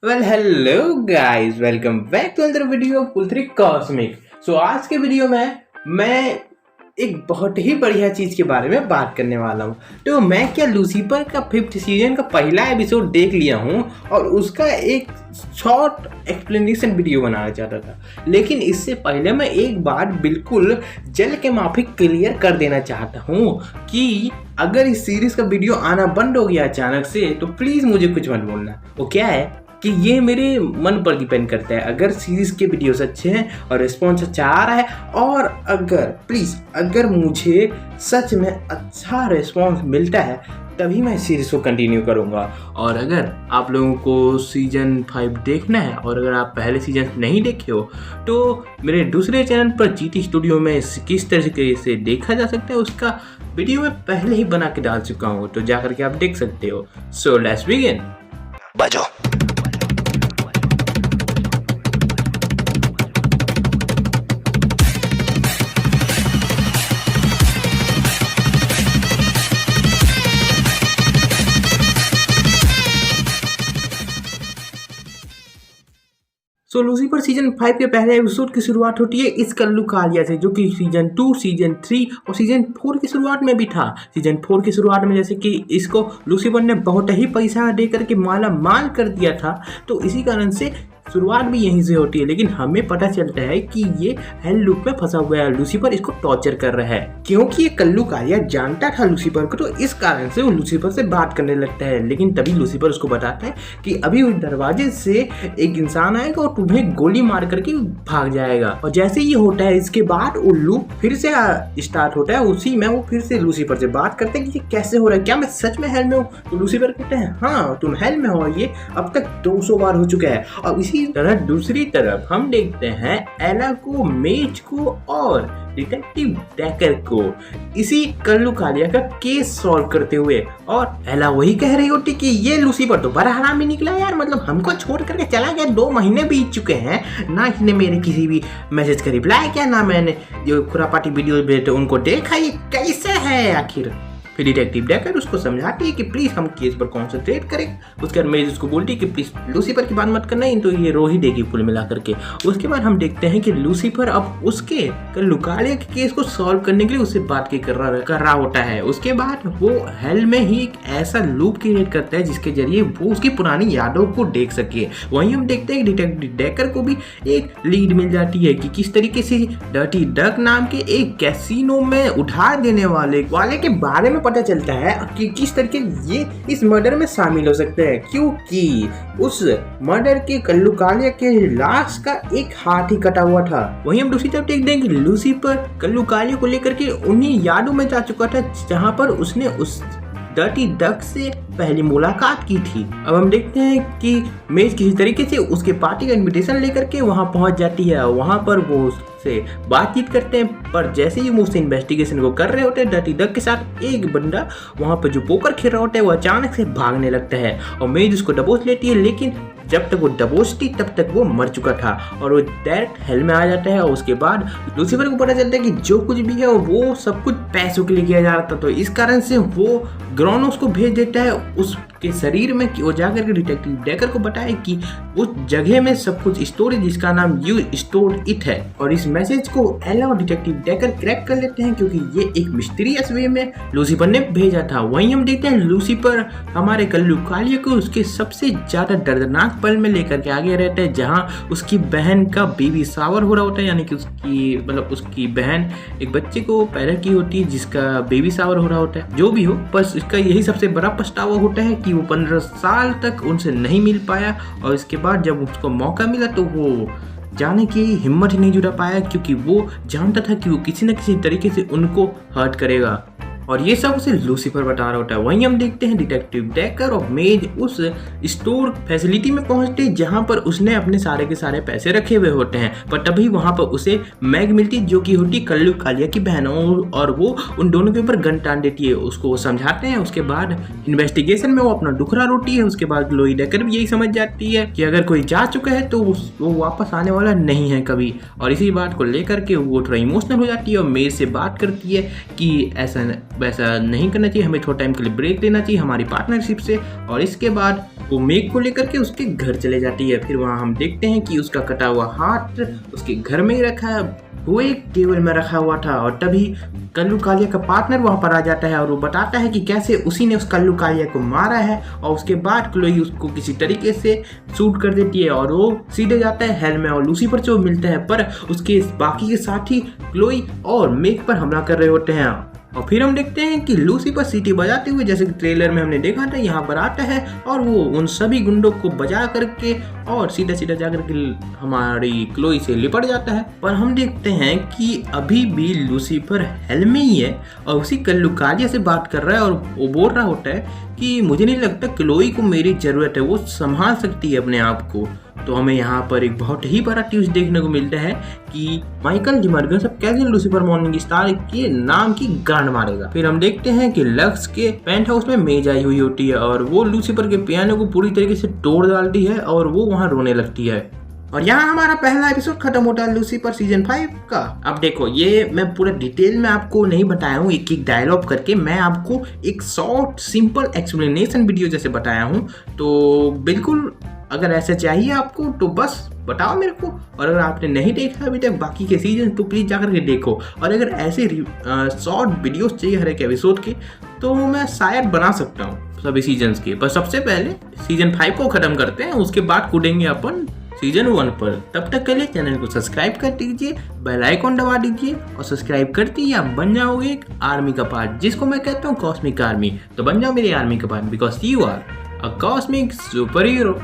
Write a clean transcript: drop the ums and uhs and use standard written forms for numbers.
Well hello guys, welcome back to another video of cool three cosmic. So आज के video में मैं एक बहुत ही बढ़िया चीज़ के बारे में बात करने वाला हूँ। तो मैं क्या लूसीफर का 5th सीजन का पहला एपिसोड देख लिया हूँ और उसका एक शॉर्ट एक्सप्लेनेशन वीडियो बनाना चाहता था, लेकिन इससे पहले मैं एक बात बिल्कुल जल के माफिक क्लियर कर देना चाहता हूँ कि अगर इस सीरीज़ का वीडियो आना बंद हो गया अचानक से तो प्लीज़ मुझे कुछ मत बोलना। वो क्या है कि ये मेरे मन पर डिपेंड करता है। अगर सीरीज़ के वीडियोस अच्छे हैं और रिस्पॉन्स अच्छा आ रहा है और अगर मुझे सच में अच्छा रिस्पॉन्स मिलता है तभी मैं सीरीज़ को कंटिन्यू करूँगा। और अगर आप लोगों को सीजन 5 देखना है और अगर आप पहले सीजन नहीं देखे हो तो मेरे दूसरे चैनल पर जीटी स्टूडियो में किस तरीके से देखा जा सकता है उसका वीडियो मैं पहले ही बना के डाल चुका हूँ, तो जा करके आप देख सकते हो। So let's begin. बजो। सो लूसीफर सीजन 5 के पहले एपिसोड की शुरुआत होती है इस कल्लू कालिया से, जो कि सीजन 2, सीजन 3 और सीजन 4 की शुरुआत में भी था। सीजन 4 की शुरुआत में जैसे कि इसको लूसीफर ने बहुत ही पैसा दे करके माला माल कर दिया था, तो इसी कारण से शुरुआत भी यहीं से होती है। लेकिन हमें पता चलता है कि ये हेल लूप में फंसा हुआ है, लूसीफर इसको टॉर्चर कर रहा है। क्योंकि ये कल्लू कालिया जानता था लूसीफर को, तो इस कारण से वो लूसीफर से बात करने लगता है। लेकिन तभी लूसीफर उसको बताता है कि अभी उस दरवाजे से एक इंसान आएगा और तुम्हें गोली मार करके भाग जाएगा। और जैसे ये होता है इसके बाद वो लूप फिर से स्टार्ट होता है। उसी में वो फिर से लूसीफर से बात करते हैं कि ये कैसे हो रहा है, क्या मैं सच में हेल में हूँ? तो लूसीफर कहते हैं हाँ तुम हेल में हो, ये अब तक 200 बार हो चुका है। और इसी तरह दूसरी तरफ हम देखते हैं एला को, मेज को और डिटेक्टिव डेकर को इसी कल्लू कालिया का केस सॉल्व करते हुए। और एला वही कह रही होती कि ये लूसीफर तो बड़ा हरामी निकला यार, मतलब हमको छोड़ करके चला गया, 2 महीने बीत चुके हैं ना, इसने मेरे किसी भी मैसेज का रिप्लाई किया, ना मैंने जो खुरापाती वीडियो भेजे उनको देखा, ये कैसे है आखिर। फिर डिटेक्टिव डेकर उसको समझाती है कि प्लीज़ हम केस पर कॉन्सेंट्रेट करें। उसके बाद मेज उसको बोलती है कि प्लीज़ लूसीफर की बात मत करना, इन तो ये रो ही देगी कुल मिला करके। उसके बाद हम देखते हैं कि लूसीफर अब उसके कल्लू कालिया के केस को सॉल्व करने के लिए उससे बात कर रहा होता है। उसके बाद वो हेल में ही एक ऐसा लूप क्रिएट करता है जिसके जरिए वो उसकी पुरानी यादों को देख सके। वहीं हम देखते हैं कि डिटेक्टिव डेकर को भी एक लीड मिल जाती है कि किस तरीके से डर्टी डक नाम के एक कैसीनो में उधार देने वाले के बारे में पता चलता है कि किस तरीके ये इस मर्डर में शामिल हो सकते हैं, क्योंकि उस मर्डर के कल्लू कालिया के लाश का एक हाथ ही कटा हुआ था। वहीं हम दूसरी तरफ देखते हैं कि लूसीफर कल्लू कालिया को लेकर के उन्हीं यादों में जा चुका था जहां पर उसने उस डर्टी डक से पहली मुलाकात की थी। अब हम देखते हैं कि मेज किसी तरीके से उसके पार्टी का इनविटेशन लेकर के वहां पहुंच जाती है। वहां पर वो से बातचीत करते हैं, पर जैसे ही वो उस इन्वेस्टिगेशन को कर रहे होते हैं डर्टी डक के साथ, एक बंदा वहां पर जो पोकर खेल रहा होता है वो अचानक से भागने लगता है और मेज उसको दबोच लेती है। लेकिन जब तक वो दबोचती तब तक वो मर चुका था और वो डायरेक्ट हेल में आ जाता है। और उसके बाद लूसीफर को पता चलता है कि जो कुछ भी है वो सब कुछ पैसों के लिए किया जा रहा था, तो इस कारण से वो ग्रोनोस को भेज देता है उसके शरीर में कि वो जाकर के डिटेक्टिव डेकर को बताए कि उस जगह में सब कुछ स्टोर है जिसका नाम यू स्टोर्ड इट है। और इस मैसेज को एला और डिटेक्टिव डेकर क्रैक कर लेते हैं क्योंकि ये एक मिस्टीरियस वे में लूसीफर ने भेजा था। वहीं हम देखते हैं लूसीफर हमारे कल्लू कालिया को उसके सबसे ज्यादा दर्दनाक पल में लेकर के आगे रहते हैं, जहां उसकी बहन का बेबी शावर हो रहा होता है, यानी कि उसकी बहन एक बच्चे को पैदा की होती है जिसका बेबी शावर हो रहा होता है। जो भी हो, बस इसका यही सबसे बड़ा पछतावा होता है कि वो 15 साल तक उनसे नहीं मिल पाया और इसके बाद जब उसको मौका मिला तो वो जाने की हिम्मत ही नहीं जुटा पाया, क्योंकि वो जानता था कि वो किसी न किसी तरीके से उनको हर्ट करेगा। और ये सब उसे लूसीफर बता रहा होता है। वहीं हम देखते हैं डिटेक्टिव डेकर और मेज उस स्टोर फैसिलिटी में पहुंचते हैं जहां पर उसने अपने सारे के सारे पैसे रखे हुए होते हैं, पर तभी वहां पर उसे मैग मिलती जो कि होती कल्लू कालिया की बहन, और वो उन दोनों के ऊपर गन टान देती है। उसको समझाते हैं, उसके बाद इन्वेस्टिगेशन में वो अपना दुखड़ा रोटी है। उसके बाद लोई डेकर भी यही समझ जाती है कि अगर कोई जा चुका है तो वो वापस आने वाला नहीं है कभी, और इसी बात को लेकर के वो थोड़ा इमोशनल हो जाती है और मेज से बात करती है कि ऐसा वैसा नहीं करना चाहिए, हमें थोड़ा टाइम के लिए ब्रेक लेना चाहिए हमारी पार्टनरशिप से। और इसके बाद वो मेघ को लेकर के उसके घर चले जाती है। फिर वहाँ हम देखते हैं कि उसका कटा हुआ हाथ उसके घर में ही रखा है, वो एक टेबल में रखा हुआ था। और तभी कल्लू कालिया का पार्टनर वहाँ पर आ जाता है और वो बताता है कि कैसे उसी ने उस कल्लू कालिया को मारा है। और उसके बाद क्लोई उसको किसी तरीके से शूट कर देती है और वो सीधे जाता है हेल में और लूसीफर से वो मिलता है, पर उसके बाकी के साथी क्लोई और मेघ पर हमला कर रहे होते हैं। और फिर हम देखते हैं कि लूसीफर सीटी बजाते हुए, जैसे कि ट्रेलर में हमने देखा था, यहाँ पर आता है और वो उन सभी गुंडों को बजा करके और सीधा सीधा जाकर के हमारी क्लोई से लिपट जाता है। पर हम देखते हैं कि अभी भी लूसीफर हेल में ही है और उसी कल्लू कालिया से बात कर रहा है और वो बोल रहा होता है कि मुझे नहीं लगता क्लोई को मेरी ज़रूरत है, वो संभाल सकती है अपने आप को। तो हमें यहाँ पर एक बहुत ही बड़ा ट्विस्ट देखने को मिलता है कि माइकल डिमर्गन सब कैसे लूसीफर मॉर्निंग स्टार के नाम की गांड मारेगा। फिर हम देखते हैं कि लक्स के पेंट हाउस में मेज आई हुई होती है और वो लूसीफर के पियानो को पूरी तरीके से तोड़ डालती है और वो वहाँ रोने लगती है। और यहाँ हमारा पहला एपिसोड खत्म होता है लूसीफर सीजन 5 का। अब देखो, ये मैं पूरा डिटेल में आपको नहीं बताया हूँ एक एक डायलॉग करके, मैं आपको एक शॉर्ट सिंपल एक्सप्लेनेशन वीडियो जैसे बताया हूँ। तो बिल्कुल अगर ऐसा चाहिए आपको तो बस बताओ मेरे को। और अगर आपने नहीं देखा अभी तक बाकी के सीजन तो प्लीज़ जाकर के देखो। और अगर ऐसे शॉर्ट वीडियोस चाहिए हर एक एपिसोड के तो मैं शायद बना सकता हूँ सभी सीजन्स के। पर सबसे पहले सीजन 5 को ख़त्म करते हैं, उसके बाद कूदेंगे अपन सीजन 1 पर। तब तक के लिए चैनल को सब्सक्राइब कर दीजिए, बेल आइकॉन दबा दीजिए और सब्सक्राइब करते ही आप बन जाओगे एक आर्मी का पार्ट, जिसको मैं कहता हूँ कॉस्मिक आर्मी। तो बन जाओ मेरी आर्मी का part because you are a cosmic super hero.